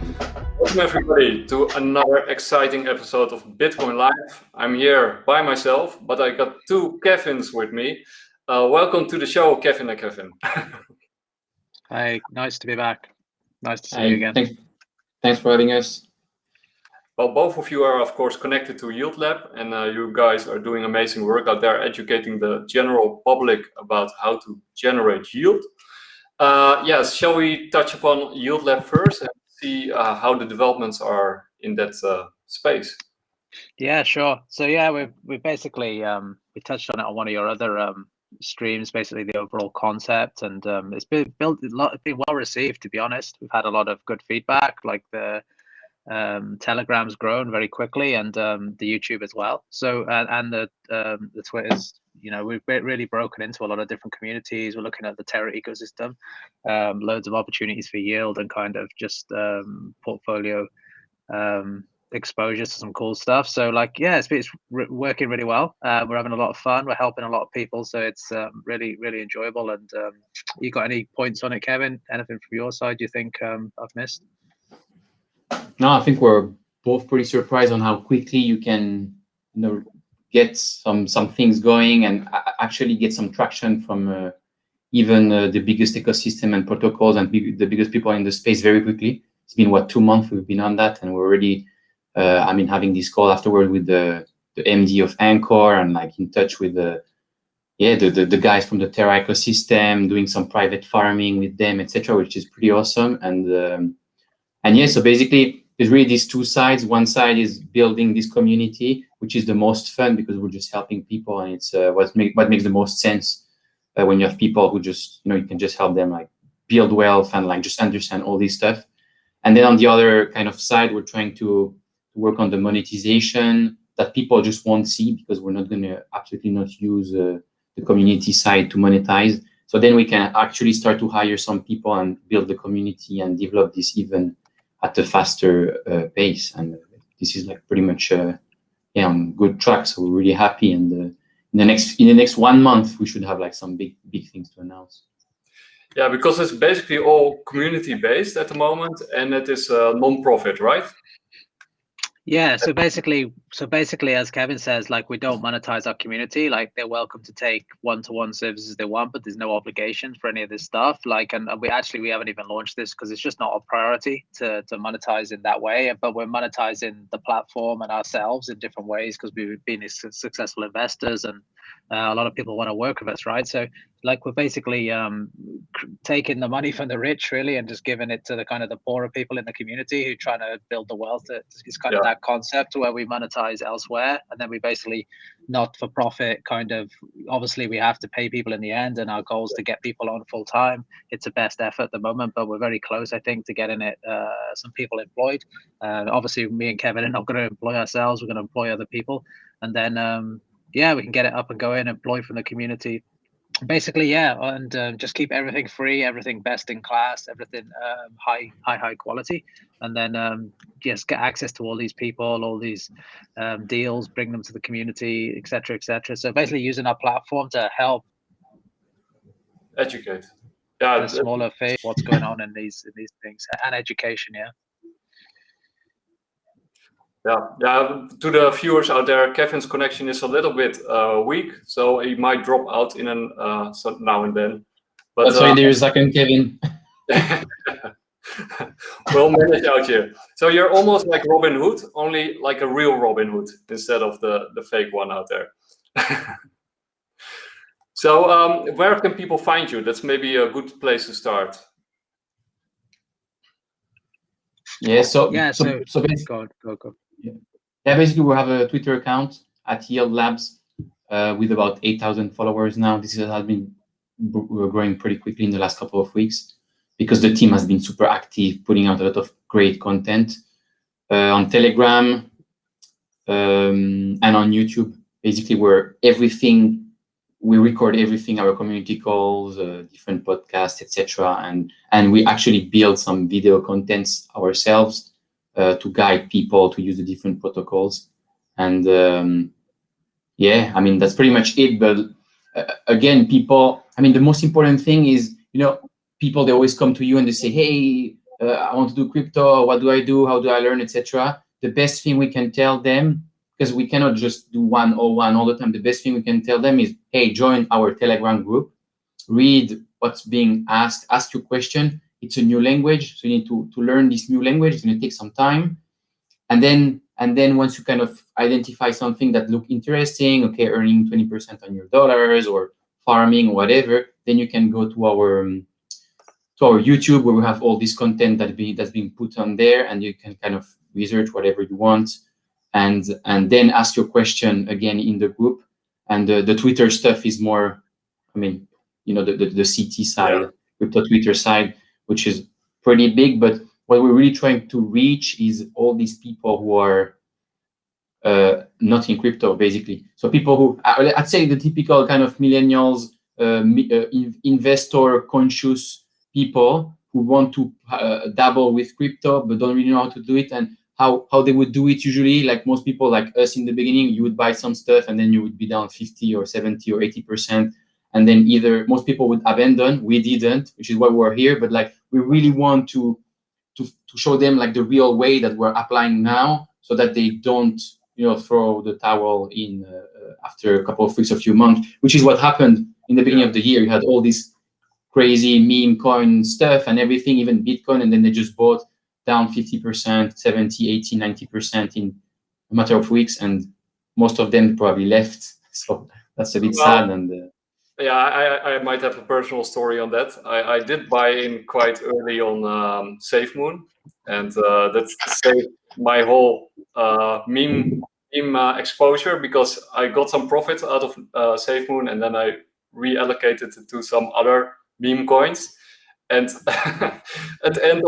Welcome everybody to another exciting episode of Bitcoin Live. I'm here by myself, but I got two Kevins with me. Welcome to the show, Kevin and Kevin. Hey, nice to be back. Nice to see you again. Thanks for having us. Well, both of you are, of course, connected to Yield Lab, and you guys are doing amazing work out there educating the general public about how to generate yield. Yes, shall we touch upon Yield Lab first and see how the developments are in that space? Yeah, sure. So yeah, we basically we touched on it on one of your other streams, basically the overall concept, and it's been built a lot. It's been well received, to be honest. We've had a lot of good feedback, like the Telegram's grown very quickly, and the YouTube as well. So and the Twitter's, you know, we've really broken into a lot of different communities. We're looking at the Terra ecosystem, loads of opportunities for yield and kind of just portfolio exposure to some cool stuff. So like, yeah, it's working really well. We're having a lot of fun. We're helping a lot of people, so it's really enjoyable. And you got any points on it, Kevin? Anything from your side you think I've missed? No, I think we're both pretty surprised on how quickly you can, get some things going and actually get some traction from even the biggest ecosystem and protocols and the biggest people in the space very quickly. It's been 2 months we've been on that, and we're already, having this call afterward with the MD of Anchor and like in touch with the guys from the Terra ecosystem, doing some private farming with them, etc., which is pretty awesome. And yeah, so basically there's really these two sides. One side is building this community, which is the most fun because we're just helping people, and it's what makes the most sense when you have people who just, you can just help them like build wealth and like just understand all this stuff. And then on the other kind of side, we're trying to work on the monetization that people just won't see because we're not going to absolutely not use the community side to monetize. So then we can actually start to hire some people and build the community and develop this even at a faster pace. And this is like pretty much on good track. So we're really happy. And in the next 1 month, we should have like some big things to announce. Yeah, because it's basically all community based at the moment, and it is a non-profit, right? Yeah, so basically, as Kevin says, like we don't monetize our community. Like they're welcome to take one-to-one services they want, but there's no obligation for any of this stuff. Like, and we haven't even launched this because it's just not a priority to monetize in that way. But we're monetizing the platform and ourselves in different ways because we've been successful investors, and a lot of people want to work with us, right? So like we're basically taking the money from the rich really and just giving it to the kind of the poorer people in the community who are trying to build the wealth. It's kind of that concept where we monetize elsewhere, and then we basically not for profit kind of, obviously we have to pay people in the end, and our goal is to get people on full time. It's a best effort at the moment, but we're very close, I think, to getting it some people employed. Obviously me and Kevin are not going to employ ourselves, we're going to employ other people, and then we can get it up and going, employ from the community. Basically, and just keep everything free, everything best in class, everything high quality, and then just get access to all these people, all these deals, bring them to the community, etc., etc. So basically, using our platform to help educate, the smaller fish, what's going on in these things, and education, Yeah. To the viewers out there, Kevin's connection is a little bit weak, so he might drop out in now and then. But that's why there's a second Kevin. We'll manage out here. So you're almost like Robin Hood, only like a real Robin Hood instead of the fake one out there. So where can people find you? That's maybe a good place to start. Yeah. So basically, go. Yeah, basically we have a Twitter account at Yield Labs with about 8,000 followers now. This has been growing pretty quickly in the last couple of weeks because the team has been super active, putting out a lot of great content on Telegram and on YouTube. Basically, we record everything, our community calls, different podcasts, etc. And we actually build some video contents ourselves to guide people to use the different protocols. And that's pretty much it. But again, people, the most important thing is, people, they always come to you and they say, hey, I want to do crypto. What do I do? How do I learn, etc.? The best thing we can tell them, because we cannot just do 101 all the time. The best thing we can tell them is, hey, join our Telegram group, read what's being asked, ask your question. It's a new language, so you need to learn this new language. It's going to take some time, and then once you kind of identify something that look interesting, okay, earning 20% on your dollars or farming or whatever, then you can go to our YouTube, where we have all this content that's being put on there, and you can kind of research whatever you want, and then ask your question again in the group. And the Twitter stuff is more, I mean, you know, the CT side, crypto Twitter side, which is pretty big. But what we're really trying to reach is all these people who are not in crypto, basically. So people who, I'd say the typical kind of millennials, investor conscious people who want to dabble with crypto but don't really know how to do it, and how they would do it usually. Like most people like us in the beginning, you would buy some stuff and then you would be down 50 or 70 or 80%, and then either most people would abandon. We didn't, which is why we're here. But like, we really want to show them like the real way that we're applying now, so that they don't, you know, throw the towel in after a couple of weeks, a few months, which is what happened in the beginning of the year. You had all this crazy meme coin stuff and everything, even Bitcoin, and then they just bought down 50%, 70, 80, 90% in a matter of weeks, and most of them probably left. So that's a bit sad. And yeah, I might have a personal story on that. I did buy in quite early on SafeMoon, and that saved my whole meme exposure, because I got some profit out of SafeMoon, and then I reallocated it to some other meme coins, and at the end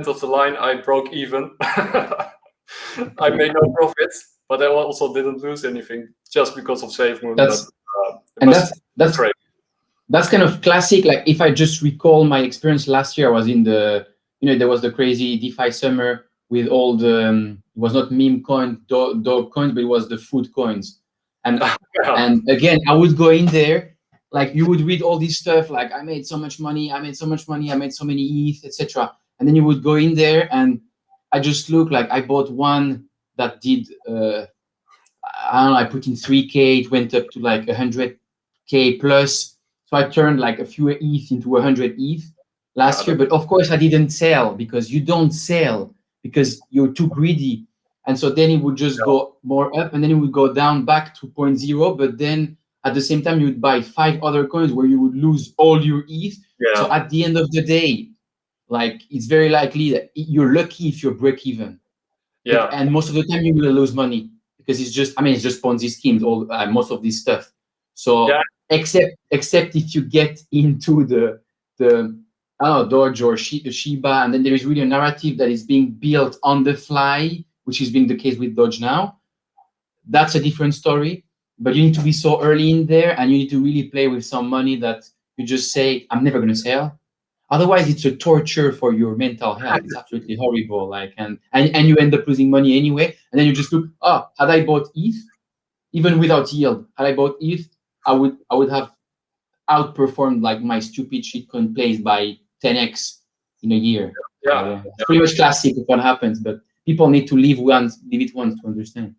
of the line, I broke even. I made no profits, but I also didn't lose anything just because of SafeMoon. That's kind of classic. Like, if I just recall my experience last year, I was in the, you know, there was the crazy DeFi summer with all the it was not meme coin, dog coins, but it was the food coins. And and again, I would go in there, like, you would read all this stuff, like, I made so much money, I made so much money, I made so many ETH, etc. And then you would go in there, and I just look like I bought one that did I don't know, I put in 3K, it went up to like 100K plus. So I turned like a few ETH into 100 ETH last year. But of course I didn't sell, because you don't sell because you're too greedy. And so then it would just go more up, and then it would go down back to 0.0. But then at the same time, you would buy 5 other coins where you would lose all your ETH. So at the end of the day, like, it's very likely that you're lucky if you're break even. And most of the time you will lose money, because it's just, I mean, it's just Ponzi schemes, all most of this stuff. So except if you get into the I don't know, Doge or Shiba, and then there is really a narrative that is being built on the fly, which is being the case with Doge now. That's a different story. But you need to be so early in there, and you need to really play with some money that you just say, I'm never going to sell. Otherwise, it's a torture for your mental health. It's absolutely horrible. Like, and you end up losing money anyway. And then you just look, oh, had I bought ETH, even without yield, had I bought ETH, I would have outperformed like my stupid shitcoin plays by 10x in a year. It's pretty much classic of what happens, but people need to live it once to understand.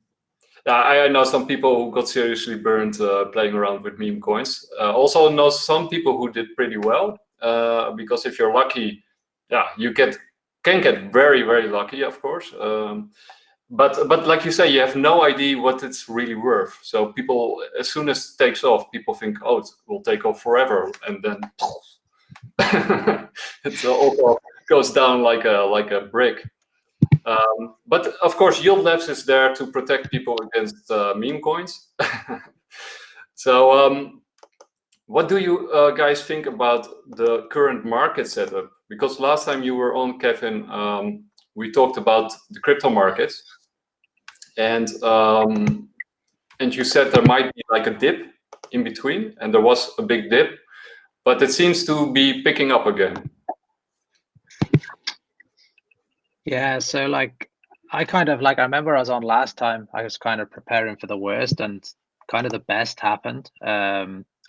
Yeah, I know some people who got seriously burned playing around with meme coins. Also know some people who did pretty well, because if you're lucky, you can get very, very lucky, of course. But like you say, you have no idea what it's really worth. So people, as soon as it takes off, people think, oh, it will take off forever, and then it all goes down like a brick. But of course, Yield Labs is there to protect people against meme coins. So what do you guys think about the current market setup? Because last time you were on, Kevin, we talked about the crypto markets, and you said there might be like a dip in between, and there was a big dip, but it seems to be picking up again. Yeah, so like, I remember I was on last time, I was kind of preparing for the worst, and kind of the best happened.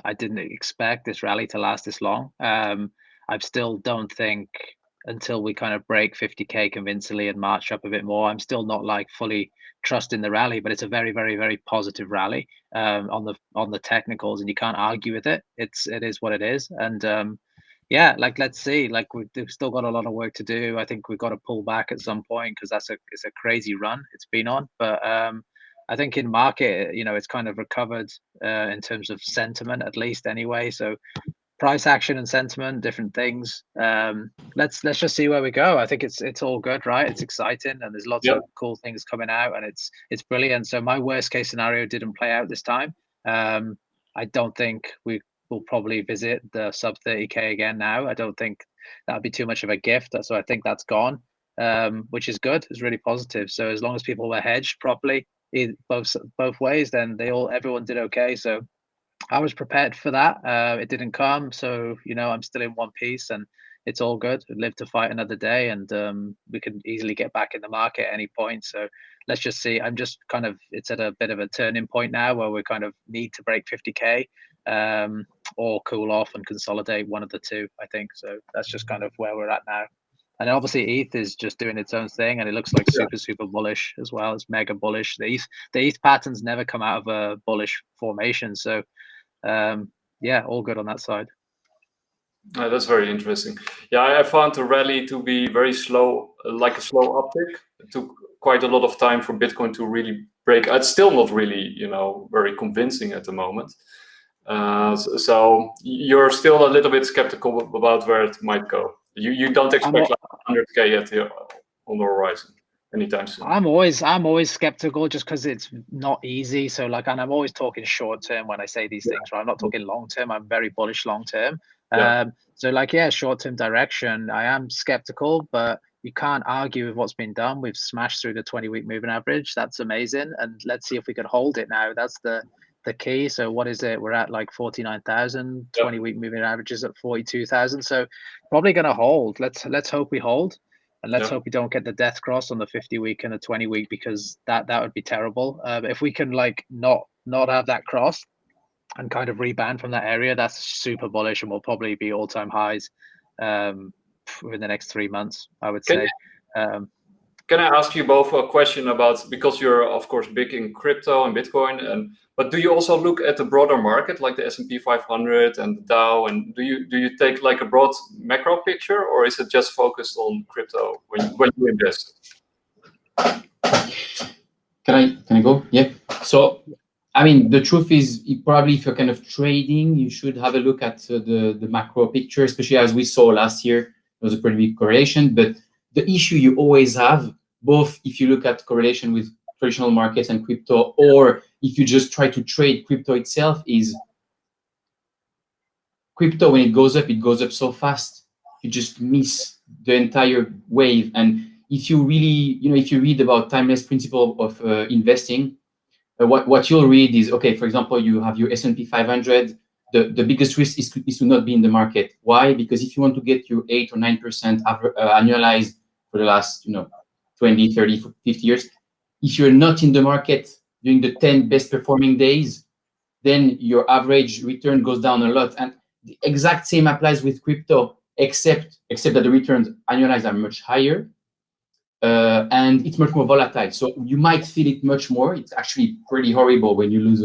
I didn't expect this rally to last this long. I still don't think until we kind of break 50K convincingly and march up a bit more. I'm still not like fully trusting the rally, but it's a very, very, very positive rally on the technicals, and you can't argue with it. It is what it is. And yeah, like, let's see, like we've still got a lot of work to do. I think we've got to pull back at some point, because it's a crazy run it's been on. But I think in market, it's kind of recovered in terms of sentiment, at least anyway. So price action and sentiment, different things. Let's just see where we go. I think it's all good, right? It's exciting, and there's lots of cool things coming out, and it's brilliant. So my worst case scenario didn't play out this time. I don't think we will probably visit the sub 30K again now. I don't think that'd be too much of a gift. So I think that's gone, which is good. It's really positive. So as long as people were hedged properly, both ways, then everyone did okay. So I was prepared for that. It didn't come, so I'm still in one piece, and it's all good. Live to fight another day, and we can easily get back in the market at any point. So let's just see. I'm just it's at a bit of a turning point now, where we kind of need to break 50K, or cool off and consolidate, one of the two, I think. So that's just kind of where we're at now. And obviously ETH is just doing its own thing, and it looks like super bullish as well. It's mega bullish. The ETH patterns never come out of a bullish formation. So yeah, all good on that side. That's very interesting. Yeah, I found the rally to be very slow, like a slow uptick. It took quite a lot of time for Bitcoin to really break. It's still not really, very convincing at the moment. So you're still a little bit skeptical about where it might go. You don't expect like 100K yet here on the horizon anytime soon. I'm always skeptical, just because it's not easy. So and I'm always talking short term when I say these things, right? I'm not talking long term. I'm very bullish long term. So short term direction, I am skeptical, but you can't argue with what's been done. We've smashed through the 20-week moving average. That's amazing, and let's see if we can hold it now. That's the key. So what is it? We're at like 49,000. 20-week moving averages at 42,000. So probably going to hold. Let's hope we hold. And let's hope we don't get the death cross on the 50-week and the 20-week, because that would be terrible. If we can not have that cross and kind of rebound from that area, that's super bullish, and will probably be all-time highs within the next 3 months, I would say. Can I ask you both a question about, because you're of course big in crypto and Bitcoin, but do you also look at the broader market, like the S&P 500 and the Dow, and do you take like a broad macro picture, or is it just focused on crypto when you invest? Can I go? Yeah. So I mean, the truth is, probably if you're kind of trading, you should have a look at the macro picture, especially as we saw last year. There was a pretty big correlation, but the issue you always have, both if you look at correlation with traditional markets and crypto, or if you just try to trade crypto itself, is crypto, when it goes up so fast, you just miss the entire wave. And if you really, if you read about timeless principle of investing, what you'll read is, okay, for example, you have your S&P 500. The biggest risk is to not be in the market. Why? Because if you want to get your 8 or 9% annualized for the last 20, 30, 50 years, if you're not in the market during the 10 best performing days, then your average return goes down a lot. And the exact same applies with crypto, except that the returns annualized are much higher, and it's much more volatile. So you might feel it much more. It's actually pretty horrible when you lose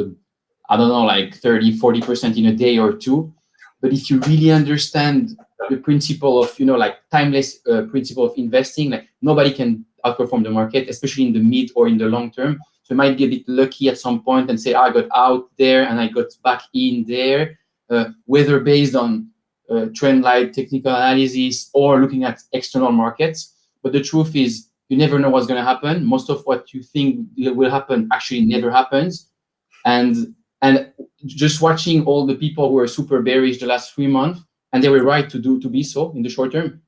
like 30, 40% in a day or two. But if you really understand the principle of, like timeless principle of investing, like nobody can outperform the market, especially in the mid or in the long term. So you might be a bit lucky at some point and say, I got out there and I got back in there, whether based on trend line technical analysis or looking at external markets. But the truth is, you never know what's going to happen. Most of what you think will happen actually never happens. And just watching all the people who were super bearish the last 3 months, and they were right to be so in the short term,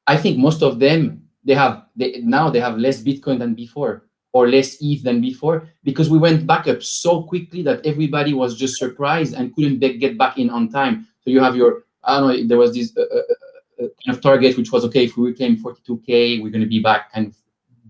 I think most of them, now they have less Bitcoin than before, or less ETH than before, because we went back up so quickly that everybody was just surprised and couldn't get back in on time. So you have there was this kind of target, which was, okay, if we reclaim 42K, we're going to be back kind of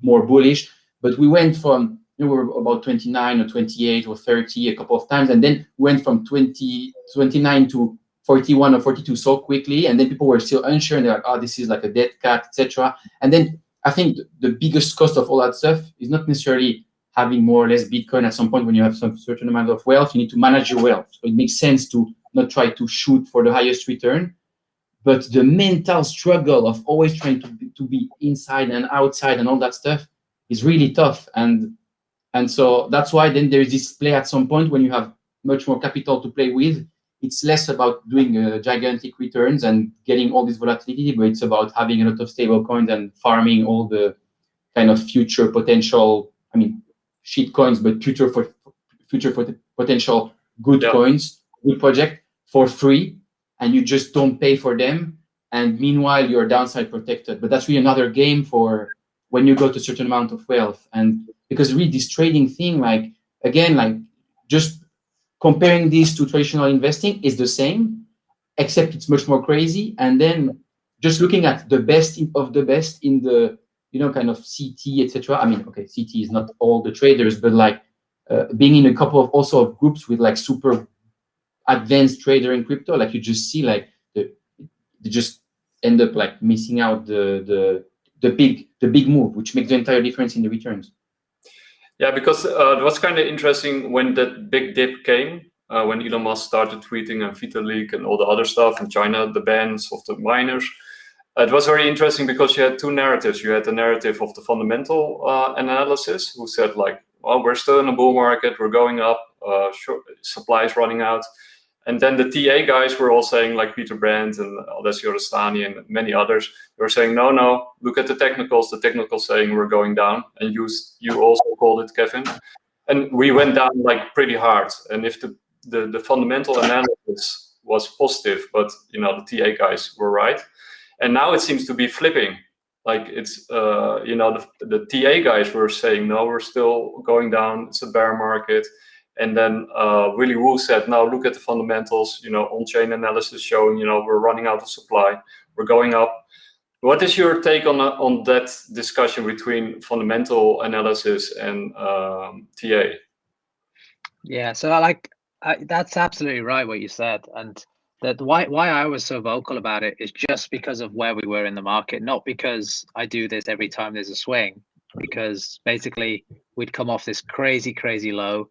more bullish. But we went from, we were about 29 or 28 or 30 a couple of times, and then went from 29 to 41 or 42 so quickly, and then people were still unsure, and they're like, oh, this is like a dead cat, etc. And then I think the biggest cost of all that stuff is not necessarily having more or less Bitcoin. At some point, when you have some certain amount of wealth, you need to manage your wealth. So it makes sense to not try to shoot for the highest return, but the mental struggle of always trying to be inside and outside and all that stuff is really tough. And so that's why then there's this play at some point when you have much more capital to play with. It's less about doing gigantic returns and getting all this volatility, but it's about having a lot of stable coins and farming all the kind of future potential, I mean, shit coins, but future potential good coins, good project for free, and you just don't pay for them. And meanwhile, you're downside protected. But that's really another game for when you go to a certain amount of wealth. And because really this trading thing, like, again, like just comparing this to traditional investing is the same, except it's much more crazy. And then just looking at the best of the best in the, you know, kind of CT, etc. I mean, okay, CT is not all the traders, but like being in a couple of also of groups with like super advanced trader in crypto, like you just see like they just end up like missing out the big move, which makes the entire difference in the returns. Yeah, because it was kind of interesting when that big dip came, when Elon Musk started tweeting and Vitalik and all the other stuff in China, the bans of the miners. It was very interesting because you had two narratives. You had the narrative of the fundamental analysis, who said like, well, we're still in a bull market, we're going up, supply is running out. And then the TA guys were all saying, like Peter Brandt and Alessio Rastani and many others, they were saying, no, look at the technicals saying we're going down. And you also called it, Kevin. And we went down like pretty hard. And if the fundamental analysis was positive, but you know, the TA guys were right. And now it seems to be flipping. Like it's, you know, the TA guys were saying, no, we're still going down. It's a bear market. And then Willy Woo said, now look at the fundamentals, you know, on-chain analysis showing, you know, we're running out of supply, we're going up. What is your take on that discussion between fundamental analysis and TA? Yeah, so that's absolutely right what you said. And that why I was so vocal about it is just because of where we were in the market, not because I do this every time there's a swing, because basically we'd come off this crazy low.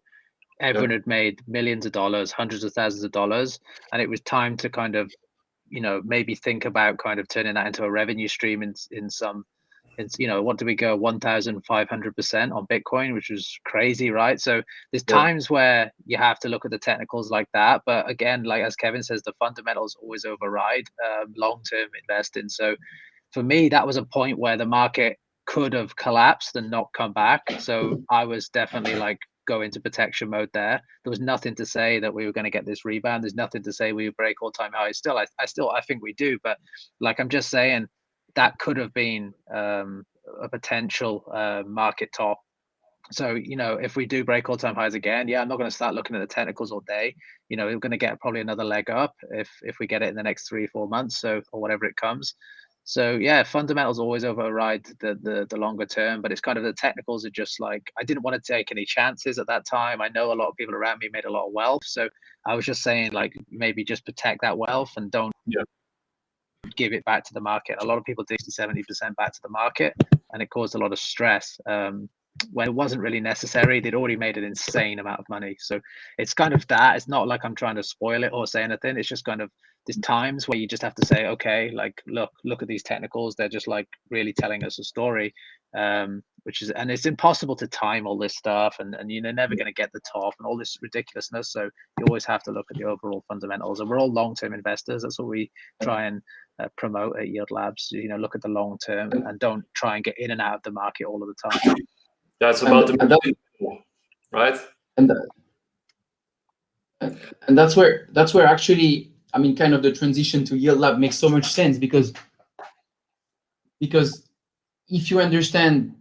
Everyone had made millions of dollars, hundreds of thousands of dollars, and it was time to kind of, you know, maybe think about kind of turning that into a revenue stream in some, you know, what do we go 1,500% on Bitcoin, which was crazy, right? So there's times where you have to look at the technicals like that, but again, like as Kevin says, the fundamentals always override long-term investing. So for me, that was a point where the market could have collapsed and not come back. So I was definitely like, go into protection mode there. There was nothing to say that we were going to get this rebound. There's nothing to say we would break all-time highs. Still, I think we do, but like I'm just saying, that could have been a potential market top. So, you know, if we do break all-time highs again, yeah, I'm not going to start looking at the technicals all day. You know, we're going to get probably another leg up if we get it in the next 3 or 4 months, so, or whatever it comes. So yeah, fundamentals always override the longer term, but it's kind of the technicals are just like, I didn't want to take any chances at that time. I know a lot of people around me made a lot of wealth, so I was just saying like maybe just protect that wealth and don't give it back to the market. A lot of people did 70% back to the market, and it caused a lot of stress when it wasn't really necessary. They'd already made an insane amount of money. So it's kind of that. It's not like I'm trying to spoil it or say anything. It's just kind of there's times where you just have to say, okay, like look at these technicals. They're just like really telling us a story, which is, and it's impossible to time all this stuff, and you're never going to get the top and all this ridiculousness. So you always have to look at the overall fundamentals, and we're all long-term investors. That's what we try and promote at Yield Labs. You know, look at the long term and don't try and get in and out of the market all of the time. That's about right? And that's where actually, I mean, kind of the transition to Yield Lab makes so much sense because if you understand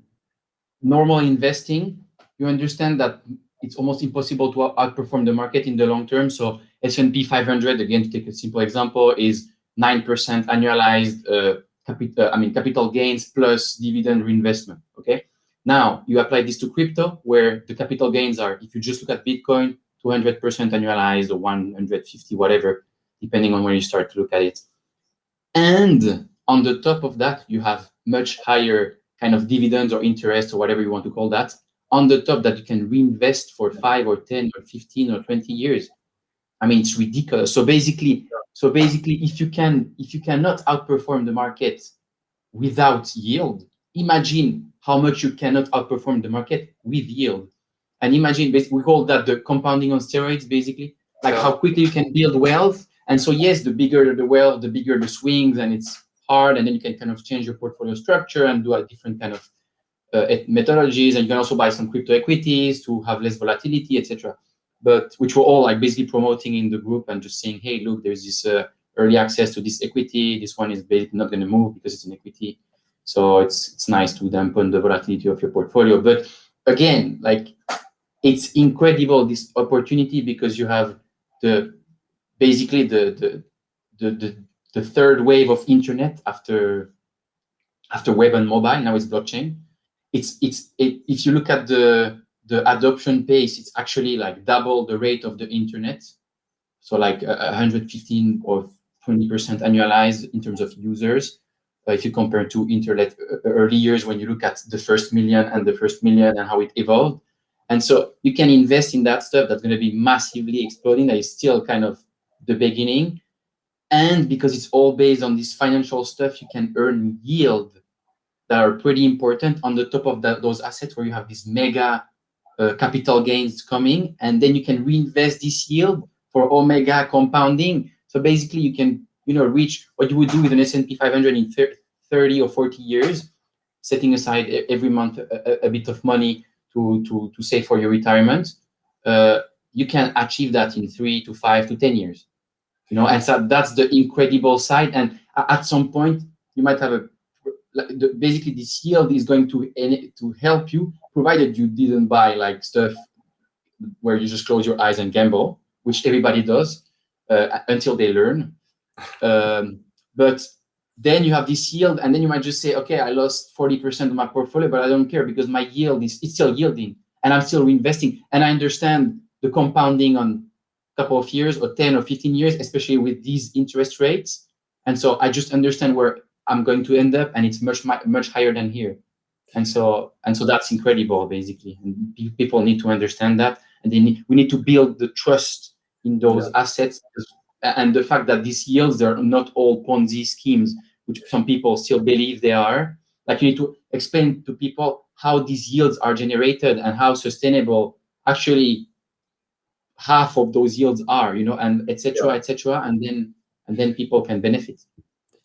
normal investing, you understand that it's almost impossible to outperform the market in the long term. So S&P 500, again, to take a simple example, is 9% annualized capital gains plus dividend reinvestment. Okay. Now you apply this to crypto, where the capital gains are, if you just look at Bitcoin, 200% annualized or 150, whatever. depending on where you start to look at it. And on the top of that, you have much higher kind of dividends or interest or whatever you want to call that on the top that you can reinvest for 5 or 10 or 15 or 20 years. I mean, it's ridiculous. So basically, if you cannot outperform the market without yield, imagine how much you cannot outperform the market with yield. And imagine, we call that the compounding on steroids, basically, like how quickly you can build wealth. And so, yes, the bigger the wealth, the bigger the swings, and it's hard. And then you can kind of change your portfolio structure and do a different kind of methodologies. And you can also buy some crypto equities to have less volatility, etc. But which we're all like basically promoting in the group and just saying, hey, look, there's this early access to this equity. This one is basically not going to move because it's an equity. So it's nice to dampen the volatility of your portfolio. But again, like, it's incredible, this opportunity, because you have basically the third wave of internet after web and mobile. Now it's blockchain. If you look at the adoption pace, it's actually like double the rate of the internet. So like 115 or 20% annualized in terms of users. If you compare to internet early years, when you look at the first million and how it evolved. And so you can invest in that stuff that's going to be massively exploding. That is still kind of the beginning. And because it's all based on this financial stuff, you can earn yield that are pretty important on the top of those assets where you have these mega capital gains coming. And then you can reinvest this yield for omega compounding. So basically you can, reach what you would do with an S&P 500 in 30 or 40 years, setting aside every month a bit of money to save for your retirement. You can achieve that in 3 to 5 to 10 years. And so that's the incredible side. And at some point, you might have basically this yield is going to help you, provided you didn't buy like stuff where you just close your eyes and gamble, which everybody does until they learn. But then you have this yield, and then you might just say, okay, I lost 40% of my portfolio, but I don't care because my yield it's still yielding, and I'm still reinvesting. And I understand the compounding on a couple of years or 10 or 15 years, especially with these interest rates. And so I just understand where I'm going to end up, and it's much higher than here. And so that's incredible, basically. And people need to understand that, and we need to build the trust in those assets, and the fact that these yields, they're not all Ponzi schemes, which some people still believe they are. Like, you need to explain to people how these yields are generated and how sustainable actually half of those yields are, and et cetera, and then people can benefit.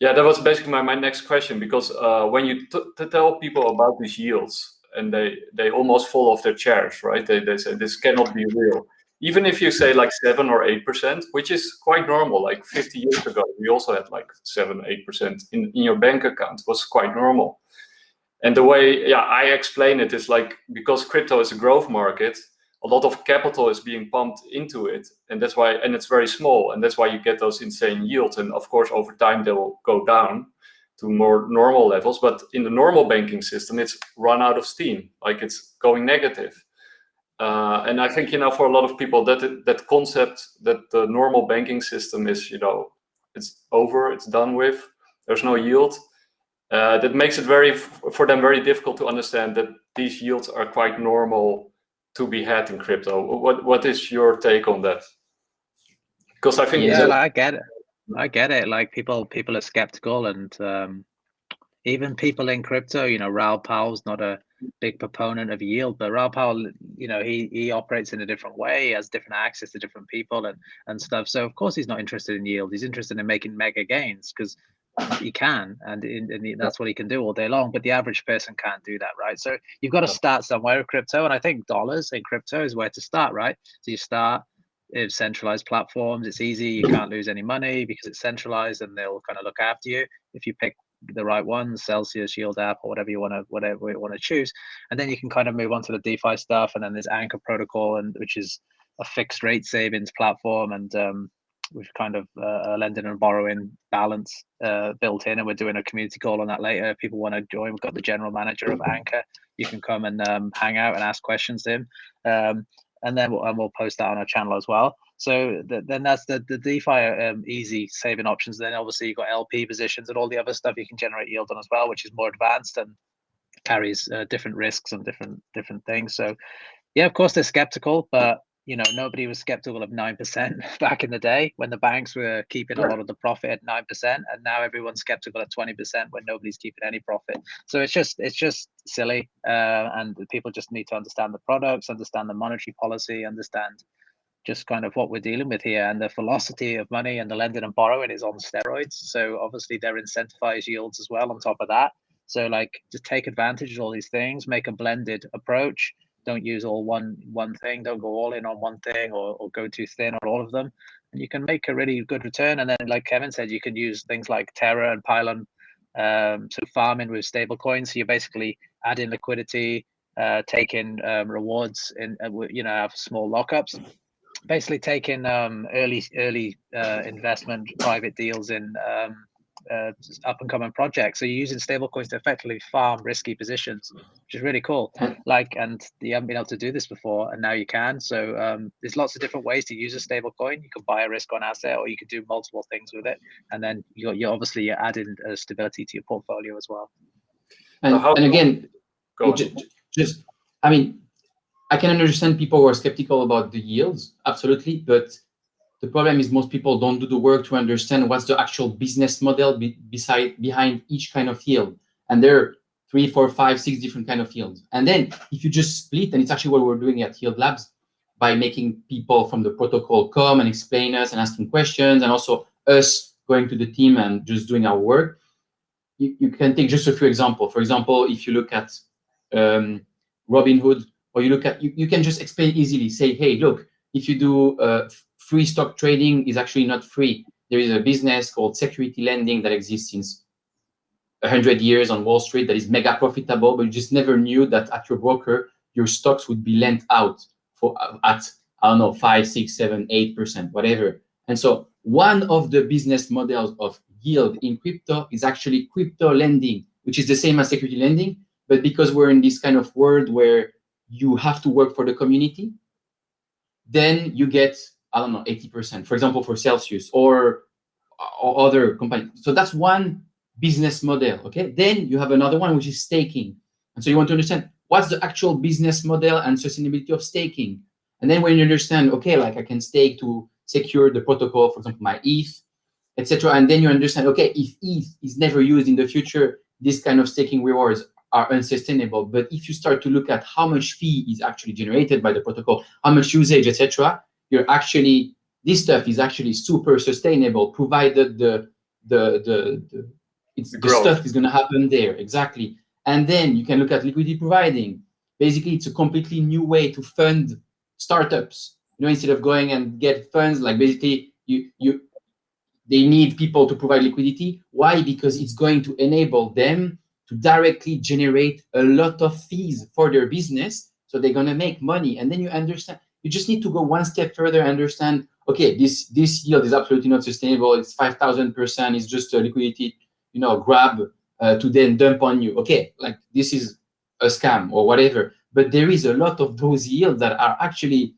Yeah, that was basically my next question, because when you tell people about these yields, and they almost fall off their chairs, right? They say this cannot be real. Even if you say like 7 or 8%, which is quite normal. Like 50 years ago, we also had like 7, 8% in your bank account. It was quite normal. And the way I explain it is like, because crypto is a growth market, a lot of capital is being pumped into it, and that's why, and it's very small, and that's why you get those insane yields. And of course, over time they will go down to more normal levels. But in the normal banking system, it's run out of steam, like it's going negative. And I think, for a lot of people, that concept that the normal banking system is, it's over, it's done with, there's no yield. That makes it for them very difficult to understand that these yields are quite normal to be had in crypto. What is your take on that? Because I think I get it. Like, people are skeptical, and even people in crypto, Raoul Pal's not a big proponent of yield, but Raoul Pal, he operates in a different way, he has different access to different people and stuff. So of course he's not interested in yield. He's interested in making mega gains because he can, and that's what he can do all day long. But the average person can't do that, right? So you've got to start somewhere with crypto, and I think dollars in crypto is where to start, right? So you start in centralized platforms. It's easy. You can't lose any money because it's centralized, and they'll kind of look after you if you pick the right ones, Celsius, Yield app, or whatever you want to choose. And then you can kind of move on to the DeFi stuff, and then there's Anchor protocol, and which is a fixed rate savings platform, and we've kind of lending and borrowing balance built in, and we're doing a community call on that later. If people want to join, we've got the general manager of Anchor. You can come and hang out and ask questions to him, and then we'll post that on our channel as well. So then that's the DeFi easy saving options. Then obviously you've got LP positions and all the other stuff you can generate yield on as well, which is more advanced and carries different risks and different things. So yeah, of course they're skeptical, but nobody was skeptical of 9% back in the day when the banks were keeping a lot of the profit at 9%, and now everyone's skeptical at 20% when nobody's keeping any profit. So it's just silly, and people just need to understand the products, understand the monetary policy, understand just kind of what we're dealing with here, and the velocity of money and the lending and borrowing is on steroids. So obviously they're incentivized yields as well on top of that. So like just take advantage of all these things, make a blended approach. Don't use all one thing. Don't go all in on one thing or go too thin on all of them. And you can make a really good return. And then, like Kevin said, you can use things like Terra and Pylon to farm in with stable coins. So you basically add in liquidity, take in rewards, and have small lockups. Basically taking early investment private deals in up and coming projects. So you're using stablecoins to effectively farm risky positions, which is really cool. And you haven't been able to do this before, and now you can. So there's lots of different ways to use a stablecoin. You can buy a risk on asset, or you could do multiple things with it, and then you're obviously adding stability to your portfolio as well. And again, just I mean, I can understand people who are skeptical about the yields, absolutely, but the problem is most people don't do the work to understand what's the actual business model behind each kind of yield. And there are 3, 4, 5, 6 different kind of yields. And then if you just split, and it's actually what we're doing at Yield Labs, by making people from the protocol come and explain us and asking questions, and also us going to the team and just doing our work, you can take just a few examples. For example, if you look at Robinhood, or you look at, you can just explain easily, say, hey, look, if you do free stock trading is actually not free. There is a business called security lending that exists since 100 years on Wall Street that is mega profitable, but you just never knew that at your broker, your stocks would be lent out for at, I don't know, 5, 6, 7, 8%, whatever. And so one of the business models of yield in crypto is actually crypto lending, which is the same as security lending, but because we're in this kind of world where you have to work for the community, then you get, I don't know, 80%, for example, for Celsius or other companies. So that's one business model, okay? Then you have another one, which is staking. And so you want to understand what's the actual business model and sustainability of staking. And then when you understand, okay, like I can stake to secure the protocol, for example, my ETH, etc. And then you understand, okay, if ETH is never used in the future, this kind of staking rewards are unsustainable. But if you start to look at how much fee is actually generated by the protocol, how much usage, etc., you're actually, this stuff is actually super sustainable, provided the stuff is going to happen there. Exactly. And then you can look at liquidity providing. Basically, it's a completely new way to fund startups. Instead of going and get funds, like basically they need people to provide liquidity. Why? Because it's going to enable them to directly generate a lot of fees for their business. So they're going to make money. And then you understand, you just need to go one step further and understand, okay, this yield is absolutely not sustainable. It's 5,000%. It's just a liquidity, grab to then dump on you. Okay, like this is a scam or whatever. But there is a lot of those yields that are actually,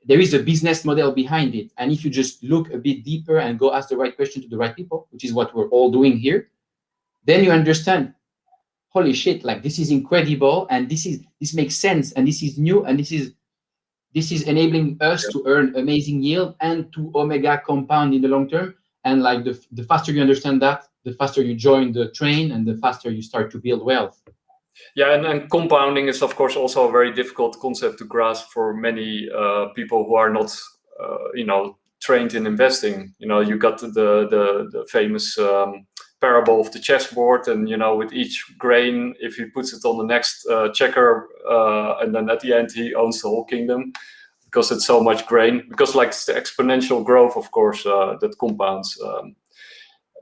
there is a business model behind it. And if you just look a bit deeper and go ask the right question to the right people, which is what we're all doing here, then you understand, holy shit, like this is incredible, and this makes sense, and this is new, and this is enabling us to earn amazing yield and to omega compound in the long term. And like the faster you understand that, the faster you join the train, and the faster you start to build wealth. Yeah, and compounding is of course also a very difficult concept to grasp for many people who are not, trained in investing. You got the famous parable of the chessboard, and with each grain, if he puts it on the next checker, and then at the end he owns the whole kingdom, because it's so much grain. Because like it's the exponential growth, of course, that compounds.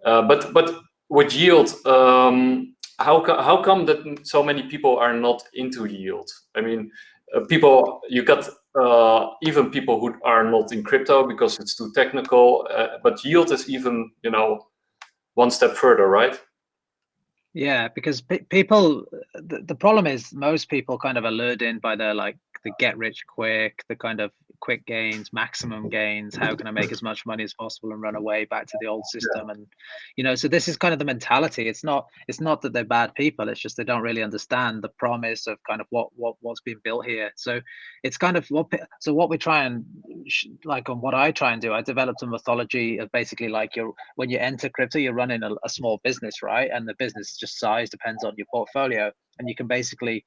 But with yield, how come that so many people are not into yield? I mean, you got even people who are not in crypto because it's too technical, but yield is even, one step further, right? Yeah, because people, the problem is most people kind of are lured in by the get rich quick, the kind of quick gains, maximum gains. How can I make as much money as possible and run away back to the old system? And so this is kind of the mentality. It's not that they're bad people. It's just they don't really understand the promise of kind of what's being built here. So it's kind of what we try and like on what I try and do. I developed a methodology of basically like when you enter crypto, you're running a small business, right? And the business just size depends on your portfolio, and you can basically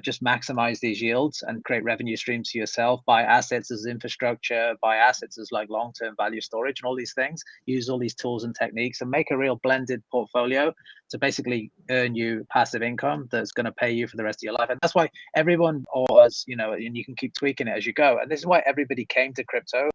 just maximize these yields and create revenue streams for yourself, buy assets as infrastructure, buy assets as like long-term value storage and all these things, use all these tools and techniques and make a real blended portfolio to basically earn you passive income that's going to pay you for the rest of your life. And that's why everyone, or as and you can keep tweaking it as you go. And this is why everybody came to crypto.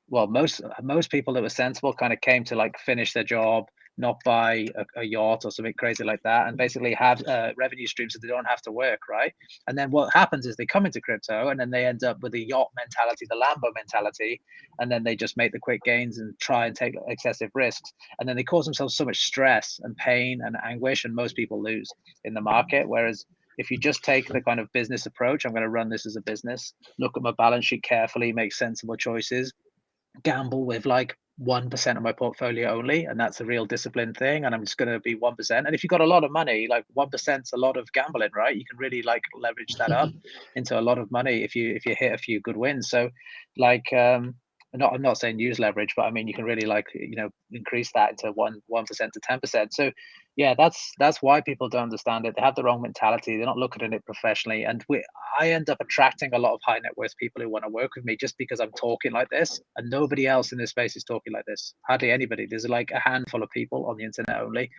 Well, most people that were sensible kind of came to like finish their job, not buy a yacht or something crazy like that, and basically have revenue streams so they don't have to work, right? And then what happens is they come into crypto and then they end up with the yacht mentality, the Lambo mentality, and then they just make the quick gains and try and take excessive risks. And then they cause themselves so much stress and pain and anguish, and most people lose in the market. Whereas if you just take the kind of business approach, I'm going to run this as a business, look at my balance sheet carefully, make sensible choices, gamble with like 1% of my portfolio only, and that's a real disciplined thing, and I'm just going to be 1%. And if you've got a lot of money, like 1%'s a lot of gambling, right? You can really like leverage that up into a lot of money if you hit a few good wins. So like I'm not saying use leverage, but I mean you can really like increase that into 1% to 10%. So yeah, that's why people don't understand it. They have the wrong mentality. They're not looking at it professionally, and I end up attracting a lot of high net worth people who want to work with me just because I'm talking like this, and nobody else in this space is talking like this. Hardly anybody. There's like a handful of people on the internet only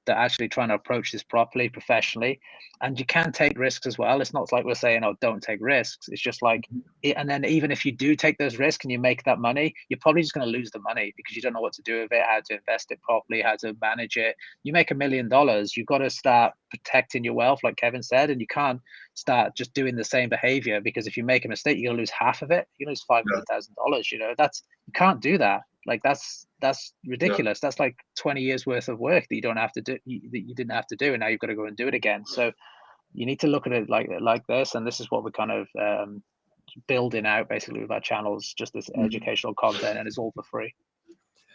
that are actually trying to approach this properly, professionally. And you can take risks as well. It's not like we're saying, oh, don't take risks. It's just like, and then even if you do take those risks and you make that money, you're probably just going to lose the money because you don't know what to do with it, how to invest it properly, how to manage it. You make $1 million, you've got to start protecting your wealth, like Kevin said, and you can't start just doing the same behavior, because if you make a mistake, you're going to lose half of it. You lose $500,000. You can't do that. Like that's ridiculous. That's like 20 years worth of work that you don't have to do, that you didn't have to do, and now you've got to go and do it again. So you need to look at it like this, and this is what we're kind of building out basically with our channels, just this educational content, and it's all for free.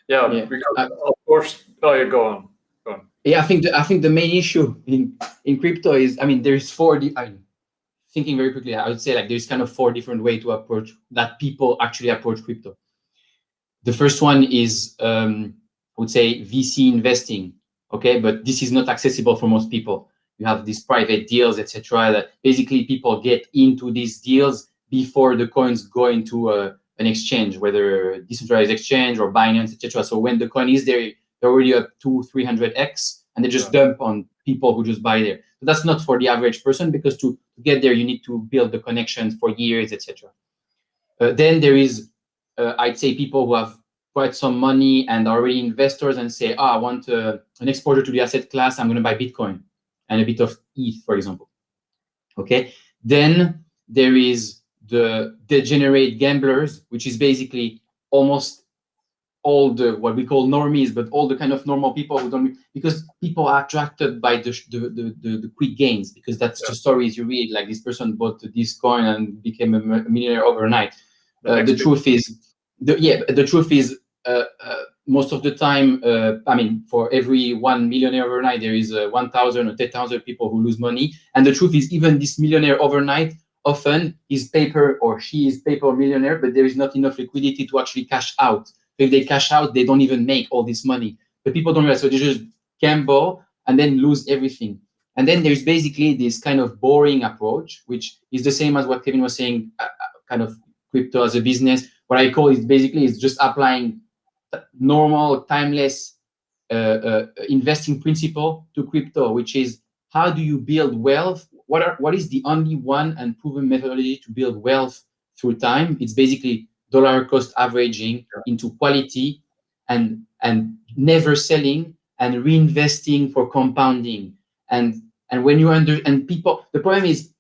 Yeah. Because of course. Oh, you go on. Yeah, I think the main issue in crypto is, I mean, there's thinking very quickly, I would say like there's kind of 4 different ways to approach that people actually approach crypto. The first one is, I would say, VC investing. Okay, but this is not accessible for most people. You have these private deals, etc. That basically people get into these deals before the coins go into an exchange, whether decentralized exchange or Binance, etc. So when the coin is there, they're already up 200-300x, and they just dump on people who just buy there. So that's not for the average person, because to get there, you need to build the connections for years, etc. Then there is, I'd say, people who have quite some money and are already investors and say, I want an exposure to the asset class. I'm going to buy Bitcoin and a bit of ETH, for example. Okay. Then there is the degenerate gamblers, which is basically almost all the what we call normies, but all the kind of normal people who don't, because people are attracted by the quick gains, because that's the stories you read, like this person bought this coin and became a millionaire overnight. The truth is, most of the time, I mean, for every 1 millionaire overnight, there is 1,000 or 10,000 people who lose money. And the truth is, even this millionaire overnight, often is paper, or she is paper millionaire, but there is not enough liquidity to actually cash out. If they cash out, they don't even make all this money. But people don't realize, so they just gamble and then lose everything. And then there's basically this kind of boring approach, which is the same as what Kevin was saying, kind of crypto as a business. What I call it basically is just applying normal, timeless investing principle to crypto, which is, how do you build wealth? What is the only one and proven methodology to build wealth through time? It's basically dollar cost averaging into quality, and never selling, and reinvesting for compounding. And when you and people, the problem is,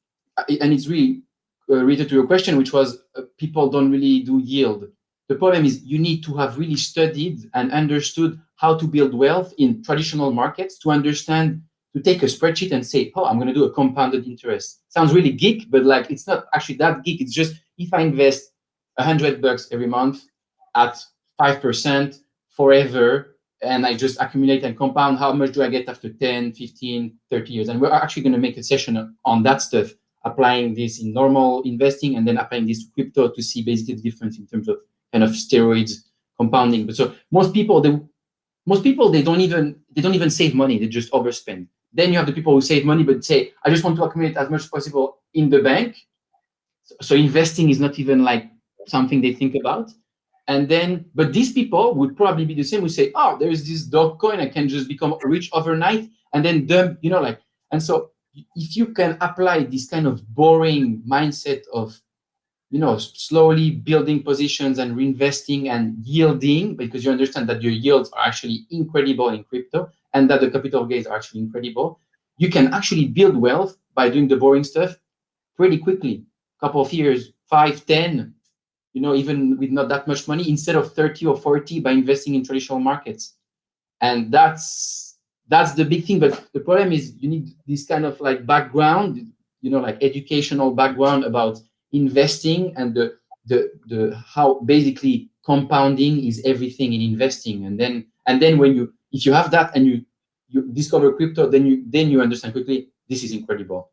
and it's really related to your question, which was people don't really do yield. The problem is, you need to have really studied and understood how to build wealth in traditional markets to understand, to take a spreadsheet and say, I'm going to do a compounded interest. Sounds really geek, but like, it's not actually that geek. It's just, if I invest $100 every month at 5% forever, and I just accumulate and compound, how much do I get after 10, 15, 30 years? And we're actually going to make a session on that stuff, applying this in normal investing and then applying this to crypto to see basically the difference in terms of kind of steroids compounding. But so most people they don't even save money, they just overspend. Then you have the people who save money but say, I just want to accumulate as much as possible in the bank. So investing is not even like something they think about. And then, but these people would probably be the same, who say, oh, there is this dog coin, I can just become rich overnight and then dump, like, and so if you can apply this kind of boring mindset of, slowly building positions and reinvesting and yielding, because you understand that your yields are actually incredible in crypto and that the capital gains are actually incredible, you can actually build wealth by doing the boring stuff pretty quickly. Couple of years, 5, 10, even with not that much money, instead of 30 or 40 by investing in traditional markets. And that's the big thing. But the problem is you need this kind of like background, like educational background about investing and the how basically compounding is everything in investing. And then if you have that and you discover crypto, then you understand quickly this is incredible.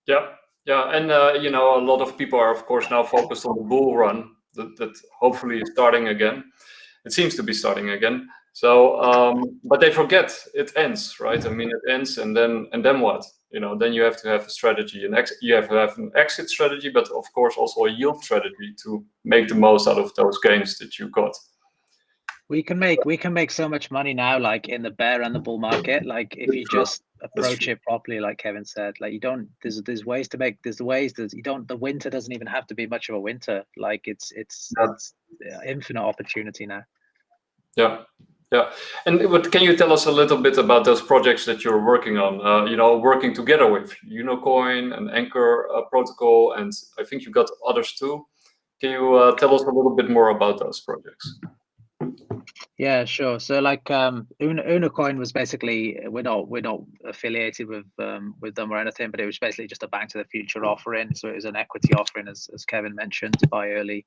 Yeah, and a lot of people are, of course, now focused on the bull run that hopefully is starting again. It seems to be starting again. So, but they forget it ends, right? I mean, it ends, and then what? Then you have to have a strategy, and you have to have an exit strategy, but of course also a yield strategy to make the most out of those gains that you got. We can make so much money now, like in the bear and the bull market. Like if you just approach it properly, like Kevin said, like you don't. There's ways to make. There's ways that you don't. The winter doesn't even have to be much of a winter. Like it's infinite opportunity now. Yeah. And what can you tell us a little bit about those projects that you're working on? Working together with Unicoin and Anchor protocol, and I think you got others too. Can you tell us a little bit more about those projects? Yeah, sure. So like Unicoin was basically we're not affiliated with them or anything, but it was basically just a Bank to the Future offering. So it was an equity offering, as Kevin mentioned, to buy early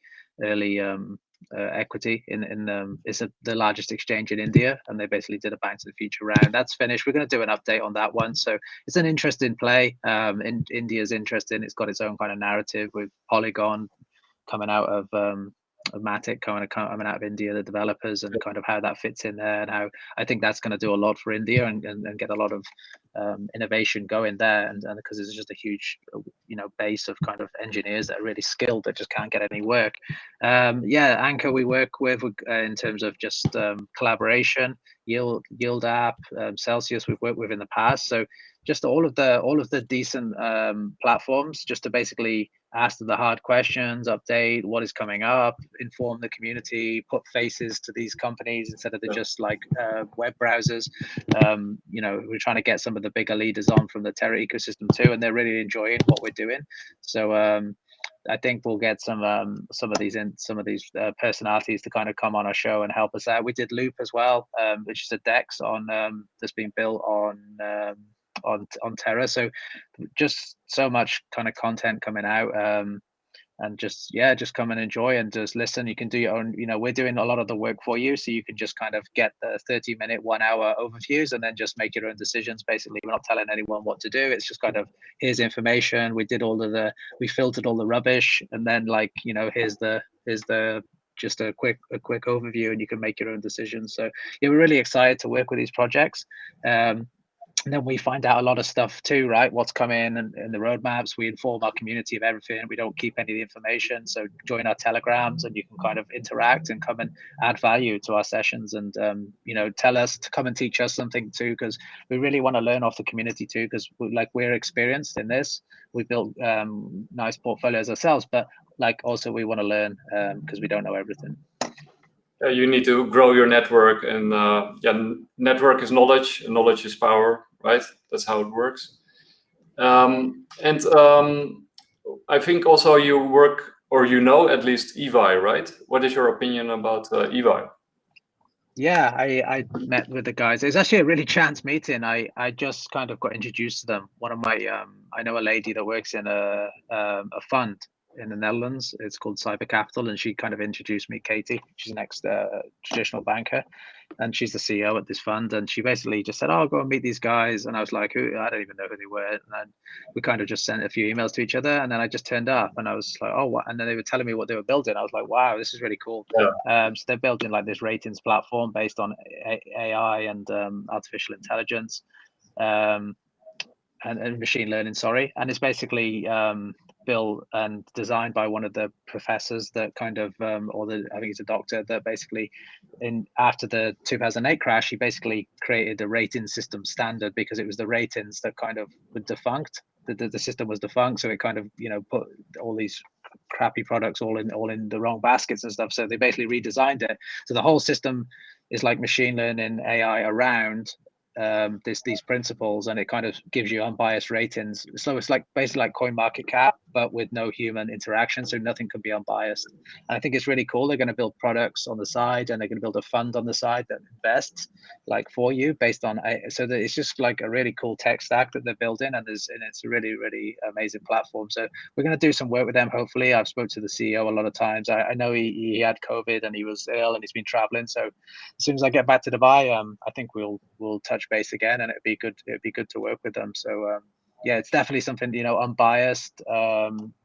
equity in it's the largest exchange in India, and they basically did a Bank to the Future round. That's finished. We're going to do an update on that one. So it's an interesting play. India's interesting. It's got its own kind of narrative with Polygon coming out of Matic coming out of India, the developers, and kind of how that fits in there, and how I think that's going to do a lot for India and get a lot of innovation going there, and because there's just a huge base of kind of engineers that are really skilled that just can't get any work. Anchor we work with in terms of just collaboration, Yield app, Celsius we've worked with in the past. So just all of the decent platforms, just to basically ask them the hard questions, update what is coming up, inform the community, put faces to these companies instead of just like web browsers. We're trying to get some of the bigger leaders on from the Terra ecosystem too, and they're really enjoying what we're doing. So I think we'll get some of these personalities to kind of come on our show and help us out. We did Loop as well, which is a DEX on that's been built on Terra. So just so much kind of content coming out, and just come and enjoy and just listen. You can do your own, we're doing a lot of the work for you, so you can just kind of get the 30-minute 1 hour overviews and then just make your own decisions. Basically, we're not telling anyone what to do. It's just kind of, here's information. We filtered all the rubbish, and then here's just a quick overview, and you can make your own decisions. So we're really excited to work with these projects. And then we find out a lot of stuff too, right? What's coming and the roadmaps. We inform our community of everything. We don't keep any of the information. So join our Telegrams, and you can kind of interact and come and add value to our sessions, and tell us to come and teach us something too, because we really want to learn off the community too, because we're experienced in this. We built nice portfolios ourselves, but also we want to learn because we don't know everything. You need to grow your network, and network is knowledge, and knowledge is power, right? That's how it works. I think also you work, or at least EVI, right? What is your opinion about EVI? Yeah, I met with the guys. It's actually a really chance meeting. I just kind of got introduced to them. One of my I know a lady that works in a fund in the Netherlands. It's called Cyber Capital, and she kind of introduced me, Katie. She's an ex-traditional banker, and she's the CEO at this fund. And she basically just said, "Oh, go and meet these guys." And I was like, "Who? I don't even know who they were." And then we kind of just sent a few emails to each other, and then I just turned up, and I was like, "Oh, what?" And then they were telling me what they were building. I was like, "Wow, this is really cool." Yeah. So they're building like this ratings platform based on AI and artificial intelligence. And machine learning, sorry, and it's basically built and designed by one of the professors that kind of, I think he's a doctor that basically, after the 2008 crash, he basically created a rating system standard because it was the ratings that kind of were defunct. The system was defunct, so it kind of put all these crappy products all in the wrong baskets and stuff. So they basically redesigned it. So the whole system is like machine learning AI around these principles, and it kind of gives you unbiased ratings. So it's like basically like CoinMarketCap, but with no human interaction, so nothing can be unbiased. And I think it's really cool. They're going to build products on the side, and they're going to build a fund on the side that invests like for you based on. So that it's just like a really cool tech stack that they're building, and it's a really amazing platform. So we're going to do some work with them. Hopefully, I've spoke to the CEO a lot of times. I know he had COVID and he was ill and he's been traveling. So as soon as I get back to Dubai, I think we'll touch base again, and it'd be good to work with them. So yeah, it's definitely something unbiased.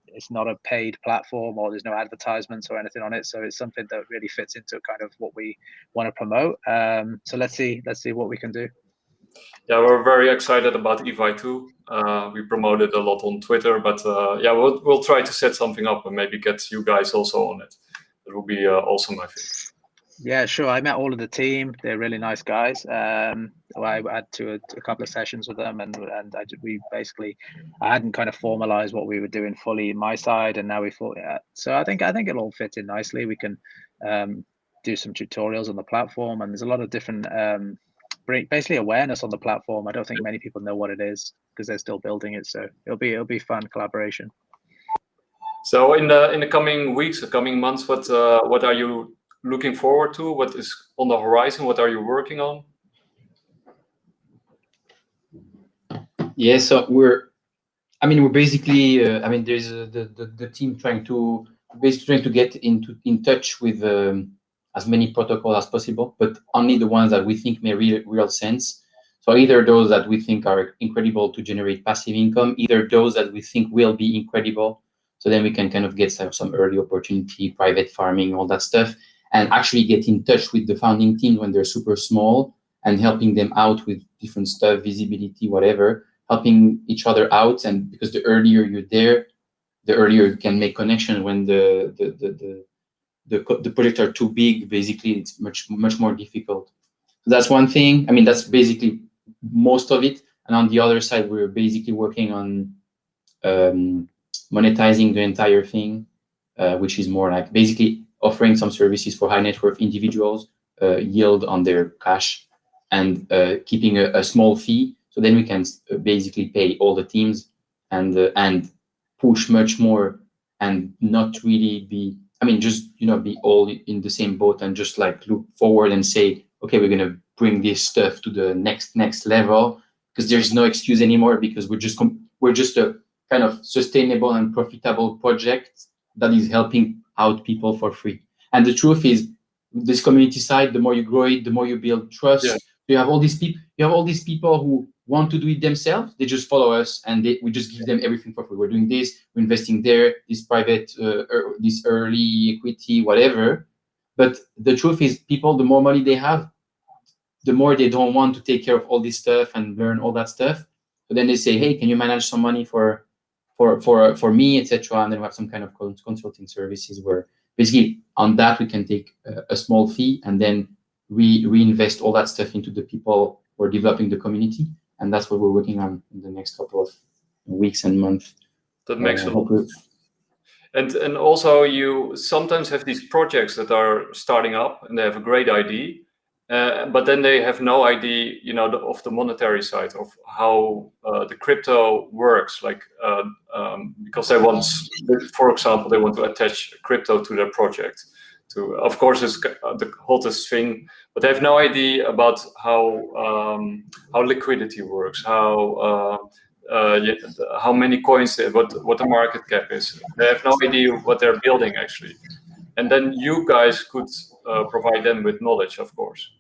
It's not a paid platform, or there's no advertisements or anything on it. So it's something that really fits into kind of what we want to promote. So let's see what we can do. Yeah, we're very excited about EVI too. We promote it a lot on Twitter, but yeah, we'll try to set something up and maybe get you guys also on it. It will be awesome, I think. Yeah, sure. I met all of the team. They're really nice guys. I had a couple of sessions with them, and I hadn't kind of formalized what we were doing fully in my side, and now we thought, yeah. So I think it'll all fit in nicely. We can do some tutorials on the platform, and there's a lot of different basically awareness on the platform. I don't think many people know what it is because they're still building it. So it'll be fun collaboration. So in the coming weeks, the coming months, what are you looking forward to? What is on the horizon? What are you working on? Yeah, so we're basically, there's the team trying to get in touch with as many protocols as possible, but only the ones that we think make real sense. So either those that we think are incredible to generate passive income, either those that we think will be incredible. So then we can kind of get some early opportunity, private farming, all that stuff, and actually get in touch with the founding team when they're super small and helping them out with different stuff, visibility, whatever, helping each other out. And because the earlier you're there, the earlier you can make connection. When the projects are too big, basically it's much more difficult. So that's one thing. That's basically most of it. And on the other side, we're basically working on monetizing the entire thing, which is more like basically offering some services for high net worth individuals, yield on their cash, and keeping a small fee. So then we can basically pay all the teams and push much more, and not really be, just be all in the same boat, and just like look forward and say, okay, we're gonna bring this stuff to the next level, because there's no excuse anymore, because we're just a kind of sustainable and profitable project that is helping out people for free. And the truth is, this community side, the more you grow it, the more you build trust. Yeah. You have all these people who want to do it themselves. They just follow us, and we just give them everything for free. We're doing this, we're investing there, this private, this early equity, whatever. But the truth is, people, the more money they have, the more they don't want to take care of all this stuff and learn all that stuff. So then they say, hey, can you manage some money for me, etc. And then we have some kind of consulting services where basically on that we can take a small fee, and then we reinvest all that stuff into the people who are developing the community. And that's what we're working on in the next couple of weeks and months. That makes a lot of sense. And also, you sometimes have these projects that are starting up and they have a great idea, but then they have no idea, of the monetary side of how the crypto works. Like because they want, for example, they want to attach crypto to their project. Of course, it's the hottest thing, but they have no idea about how liquidity works, how how many coins, what the market cap is. They have no idea what they're building actually. And then you guys could provide them with knowledge, of course,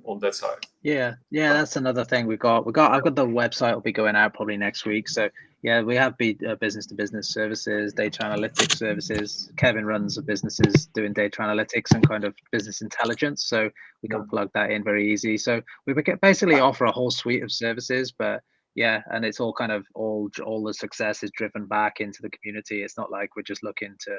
on that side. Yeah, that's another thing I've got the website will be going out probably next week. So yeah, we have business to business services, data analytics services. Kevin runs businesses doing data analytics and kind of business intelligence, so we can plug that in very easy. So we basically offer a whole suite of services, but yeah, and it's all kind of all the success is driven back into the community. It's not like we're just looking to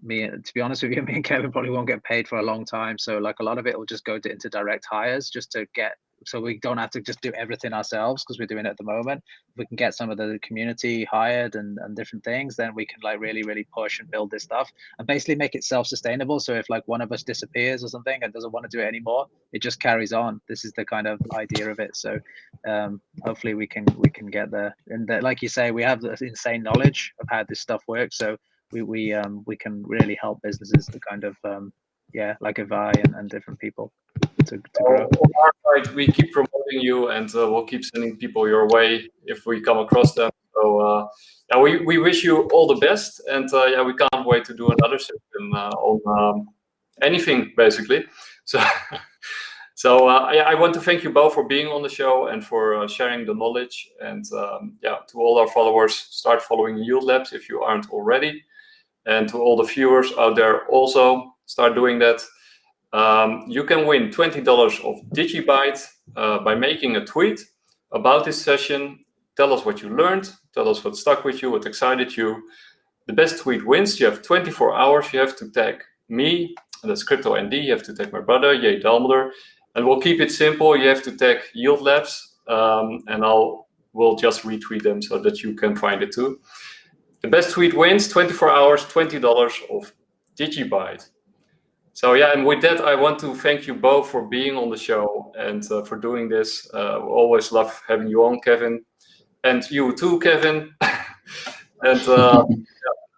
be honest with you, me and Kevin probably won't get paid for a long time. So like a lot of it will just go into direct hires just to get, so we don't have to just do everything ourselves because we're doing it at the moment. If we can get some of the community hired and different things, then we can like really push and build this stuff and basically make it self-sustainable. So if like one of us disappears or something and doesn't want to do it anymore, it just carries on. This is the kind of idea of it. So hopefully we can get there. And like you say, we have this insane knowledge of how this stuff works. So we can really help businesses to kind of like Avai and different people to grow. On our side, we keep promoting you, and we'll keep sending people your way if we come across them. So we wish you all the best, and we can't wait to do another system on anything basically. So I want to thank you both for being on the show and for sharing the knowledge. And to all our followers, start following Yield Labs if you aren't already. And to all the viewers out there, also start doing that. You can win $20 of Digibyte by making a tweet about this session. Tell us what you learned. Tell us what stuck with you, what excited you. The best tweet wins. You have 24 hours. You have to tag me, and that's CryptoND. You have to tag my brother, Jay Dalmler. And we'll keep it simple. You have to tag Yield Labs, and we'll just retweet them so that you can find it too. The best tweet wins, 24 hours, $20 of Digibyte. So and with that, I want to thank you both for being on the show and for doing this. We always love having you on, Kevin. And you too, Kevin. And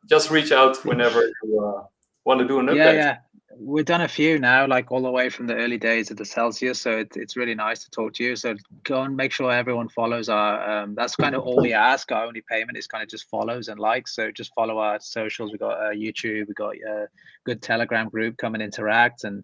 just reach out whenever you want to do an update. Yeah. We've done a few now, like all the way from the early days of the Celsius. So it's really nice to talk to you. So go and make sure everyone follows our, that's kind of all we ask. Our only payment is kind of just follows and likes. So just follow our socials. We've got YouTube, we've got a good Telegram group, come and interact and,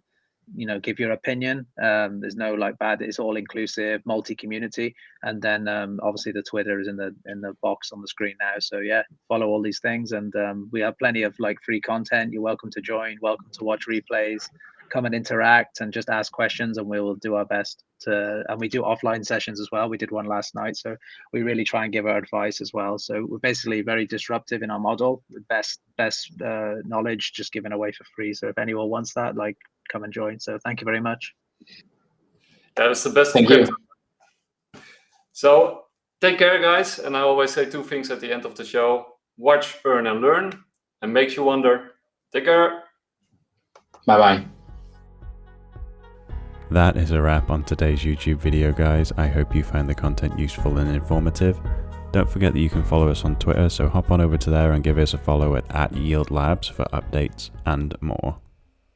give your opinion. There's no like bad, it's all inclusive, multi-community. And then obviously the Twitter is in the box on the screen now. So follow all these things. And we have plenty of like free content. You're welcome to join, welcome to watch replays, come and interact and just ask questions, and we will do our best to, and we do offline sessions as well. We did one last night. So we really try and give our advice as well. So we're basically very disruptive in our model, with best knowledge just given away for free. So if anyone wants that, like, come and join. So thank you very much. That's the best. Thank you. So take care, guys. And I always say two things at the end of the show: watch, earn, and learn, and makes you wonder. Take care. Bye-bye. That is a wrap on today's YouTube video, guys. I hope you found the content useful and informative. Don't forget that you can follow us on Twitter, so hop on over to there and give us a follow at @YieldLabs for updates and more.